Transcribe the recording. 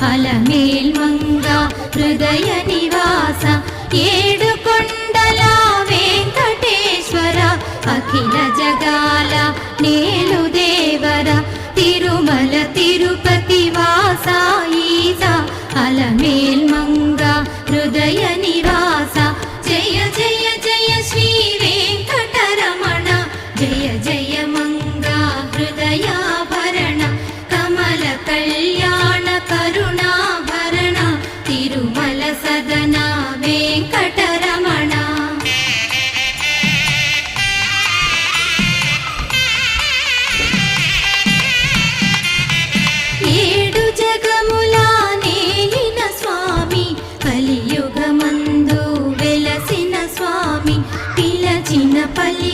అలమేల్మంగ హృదయ నివాస ఏడుకొండల వెంకటేశ్వర అఖిల జగాల నేలు దేవర తిరుమల తిరుపతి వాస ఈస అలమేల్మంగ హృదయ నివాస జయ జయ జయ శ్రీ వెంకటరమణ జయ జయ మంగ హృదయాభరణ కమల కళ్యాణ కరుణాభరణ తిరుమల సదన వెంకటరమణ. ఏడు జగముల నేలిన స్వామి కలియుగమందు వెలసిన స్వామి పిలచిన పల్లి